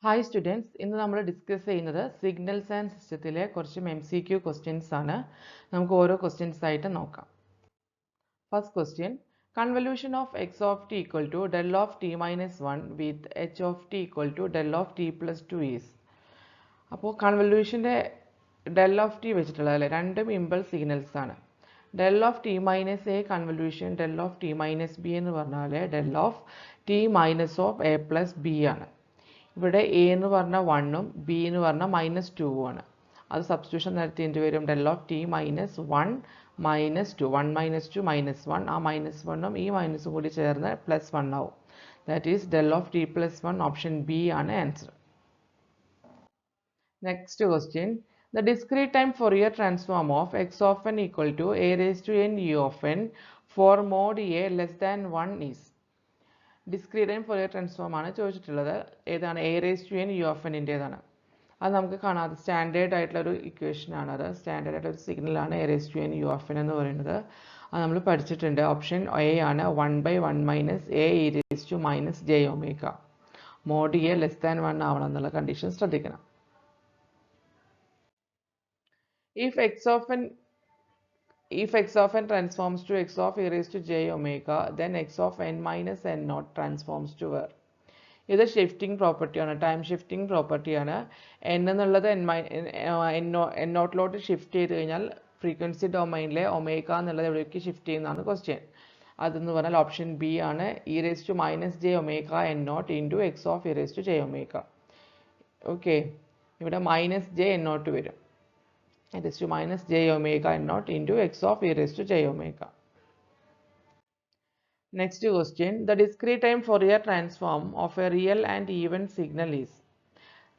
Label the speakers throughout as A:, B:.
A: Hi students, ഇന്ന് നമ്മൾ discuss ചെയ്യുന്നത് സിഗ്നൽസ് ആൻഡ് സിസ്റ്റത്തിലെ കുറച്ച് MCQ ക്വസ്റ്റ്യൻസ് ആണ്. നമുക്ക് ഓരോ ക്വസ്റ്റ്യൻസ് ആയിട്ട് നോക്കാം. First question, convolution of x of t equal to del of t minus 1 with h of t equal to del of t plus 2 is. അപ്പോൾ കൺവല്യൂഷൻ്റെ del of t വെച്ചിട്ടുള്ളതല്ലേ, രണ്ടും impulse signals ആണ്. del of t minus a convolution del of t minus b എന്ന് പറഞ്ഞാൽ del of t minus of a plus b ആണ്. ഇവിടെ A എന്ന് പറഞ്ഞാൽ 1ഉം B എന്ന് പറഞ്ഞാൽ -2 ആണ്. അത് സബ്സ്റ്റിറ്റ്യൂഷൻ നടത്തിയിട്ട് വരും del of t minus 1 minus 2, 1 minus 2 minus 1, ആ -1ഉം ഈ മൈനസും കൂടി ചേർന്ന് +1 ആവും. That is del of t plus 1, option B ആണ് answer. Next question, the discrete time Fourier transform of x of n equal to a raised to n u of n for mod a less than 1 is. Discrete time Fourier transform ആണ് ചോദിച്ചിട്ടുള്ളത്. ഏതാണ്? A raise to n u of എന്നിൻ്റേതാണ്. അത് നമുക്ക് കാണാം, അത് standard ആയിട്ടുള്ളൊരു equation ആണ്. അത് സ്റ്റാൻഡേർഡ് ആയിട്ടൊരു സിഗ്നലാണ് a raise to n u of n എന്ന് പറയുന്നത്. അത് നമ്മൾ പഠിച്ചിട്ടുണ്ട്. ഓപ്ഷൻ എ ആണ് 1/1 minus a e raise to minus j omega. Mod a less than 1 ആവണം എന്നുള്ള കണ്ടീഷൻ ശ്രദ്ധിക്കണം. If x of n transforms to x of e raised to j omega, then x of n minus n naught transforms to where? ഇത് shifting പ്രോപ്പർട്ടിയാണ്, time shifting പ്രോപ്പർട്ടിയാണ്. n എന്നുള്ളത് n നോട്ടിലോട്ട് shift ചെയ്ത് കഴിഞ്ഞാൽ frequency ഡൊമൈനിലെ omega എന്നുള്ളത് എവിടേക്ക് shift ചെയ്യുന്നതാണ് question. അതെന്ന് പറഞ്ഞാൽ ഓപ്ഷൻ ബി ആണ്, e raise to minus j omega n naught into x of e raise to j omega. Okay, ഇവിടെ മൈനസ് ജെ എൻ നോട്ട് വരും. It is to minus j omega n naught into x of e raised to j omega. Next question, the discrete time Fourier transform of a real and even signal is.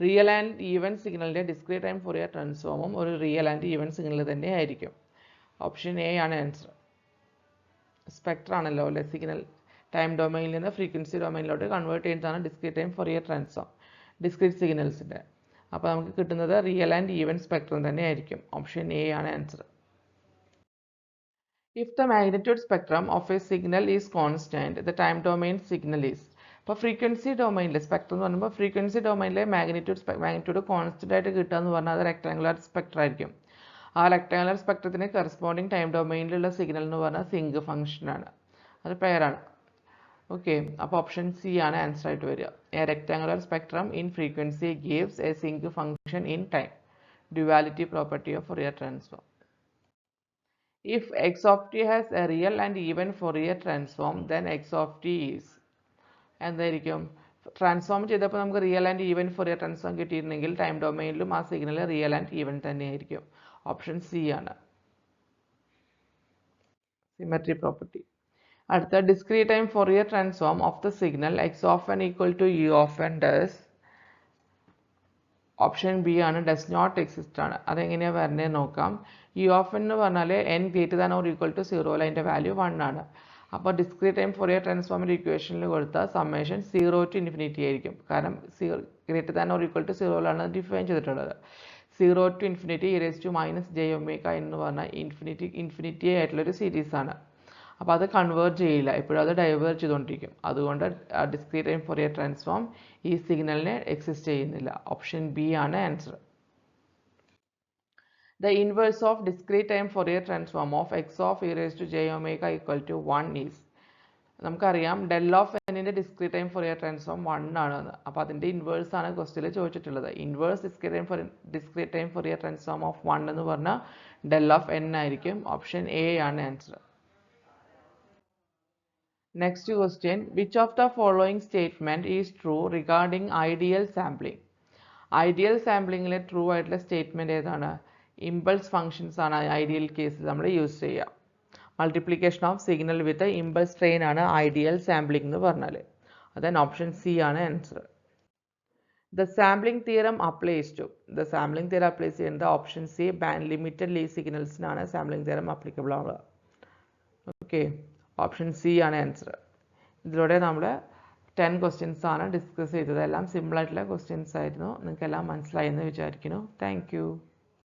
A: Real and even signalന്റെ discrete time Fourier transform ഒരു real and even signal തന്നെ ആയിരിക്കും. Option A ആണ് answer. Spectrum ആണല്ലോ അല്ലെ, signal time ഡൊമൈനിൽ നിന്ന് frequency ഡൊമൈനിലോട്ട് convert ചെയ്യുന്നതാണ് discrete time Fourier transform, discrete സിഗ്നൽസിൻ്റെ. അപ്പോൾ നമുക്ക് കിട്ടുന്നത് റിയൽ ആൻഡ് ഈവൻ സ്പെക്ട്രം തന്നെ ആയിരിക്കും. ഓപ്ഷൻ എ ആണ് answer. If the magnitude spectrum of a signal is constant, the time domain signal is. ഇപ്പോൾ ഫ്രീക്വൻസി ഡൊമൈനിലെ സ്പെക്ട്രം എന്ന് പറയുമ്പോൾ ഫ്രീക്വൻസി ഡൊമൈനിലെ മാഗ്നിറ്റ്യൂഡ് കോൺസ്റ്റന്റ് ആയിട്ട് കിട്ടുക എന്ന് പറഞ്ഞാൽ അത് റെക്ടാങ്കുലർ സ്പെക്ട്രം ആയിരിക്കും. ആ റെക്ടാങ്കുലർ സ്പെക്ട്രത്തിന് കറസ്പോണ്ടിങ് ടൈം ഡൊമൈനിലുള്ള സിഗ്നൽ എന്ന് പറഞ്ഞാൽ സിങ്ക് ഫംഗ്ഷനാണ്, അത് പെയറാണ്. ഓക്കെ, അപ്പോൾ ഓപ്ഷൻ സി ആണ് ആൻസർ ആയിട്ട് വരിക. A rectangular spectrum in frequency gives a sinc function in time, duality property of Fourier transform. If x of t has a real and even Fourier transform, then x of t is. എന്തായിരിക്കും? Transform ചെയ്തപ്പോൾ നമുക്ക് real and even Fourier transform കിട്ടിയിരുന്നെങ്കിൽ time ഡൊമൈനിലും ആ signal real and even തന്നെയായിരിക്കും. Option C ആണ്. Symmetry property. അടുത്ത discrete time Fourier transform of the signal x of n equal to u of n does. Option B ആണ്, does not exist ആണ്. അതെങ്ങനെയാണ് വരുന്നത് നോക്കാം. യു ഓഫ് എൻ എന്ന് പറഞ്ഞാൽ n greater than or equal to 0, അതിൻ്റെ value 1 ആണ്. അപ്പോൾ ഡിസ്ക്രീറ്റ് ടൈം ഫോറിയർ ട്രാൻസ്ഫോമിൻ്റെ ഇക്വേഷനിൽ കൊടുത്ത സമ്മേഷൻ 0 to ഇൻഫിനിറ്റി ആയിരിക്കും. കാരണം greater than or equal to 0 define ചെയ്തിട്ടുള്ളത്. 0 to infinity e raise to minus j omega എന്ന് പറഞ്ഞാൽ ഇൻഫിനിറ്റി ആയിട്ടുള്ളൊരു സീരീസ് ആണ്. അപ്പോൾ അത് കൺവേർട്ട് ചെയ്യില്ല, എപ്പോഴും അത് ഡൈവേർട്ട് ചെയ്തുകൊണ്ടിരിക്കും. അതുകൊണ്ട് ഡിസ്ക്രീറ്റ് ടൈം ഫോറിയർ ട്രാൻസ്ഫോം ഈ സിഗ്നലിനെ എക്സിസ്റ്റ് ചെയ്യുന്നില്ല. ഓപ്ഷൻ ബി ആണ് answer. The inverse of discrete time Fourier transform of x of e raise to j omega equal to 1 is. നമുക്കറിയാം ഡെൽ ഓഫ് എന്നിൻ്റെ ഡിസ്ക്രീറ്റ് ടൈം ഫോറിയർ ട്രാൻസ്ഫോം 1 ആണെന്ന്. അപ്പോൾ അതിൻ്റെ inverse ആണ് ക്വസ്റ്റ്യനിൽ ചോദിച്ചിട്ടുള്ളത്. Inverse discrete time Fourier transform of 1 എന്ന് പറഞ്ഞാൽ ഡെൽ ഓഫ് എൻ ആയിരിക്കും. ഓപ്ഷൻ എ ആണ് answer. Next question, which of the following statement is true regarding ideal sampling? Ideal sampling le true ആയിട്ടുള്ള സ്റ്റേറ്റ്മെൻറ്റ് ഏതാണ്? ഇമ്പൾസ് ഫങ്ഷൻസ് ആണ് ideal കേസിൽ നമ്മൾ use ചെയ്യുക. Multiplication of signal with impulse train ആണ് ideal sampling എന്ന് പറഞ്ഞാൽ. അതാണ് ഓപ്ഷൻ സി ആണ് answer. The sampling theorem applies to. The sampling theorem applies ചെയ്യുന്നത് ഓപ്ഷൻ സി ബാൻഡ് ലിമിറ്റഡ് ലീ സിഗ്നൽസിനാണ് സാമ്പിളിംഗ് തിയറം അപ്ലിക്കബിൾ ആവുക. ഓക്കെ, ഓപ്ഷൻ സി ആണ് ആൻസർ. ഇതിലൂടെ നമ്മൾ 10 ക്വസ്റ്റ്യൻസ് ആണ് ഡിസ്കസ് ചെയ്തത്. എല്ലാം സിമ്പിളായിട്ടുള്ള ക്വസ്റ്റ്യൻസ് ആയിരുന്നു. നിങ്ങൾക്ക് എല്ലാം മനസ്സിലായി എന്ന് വിചാരിക്കുന്നു. Thank you.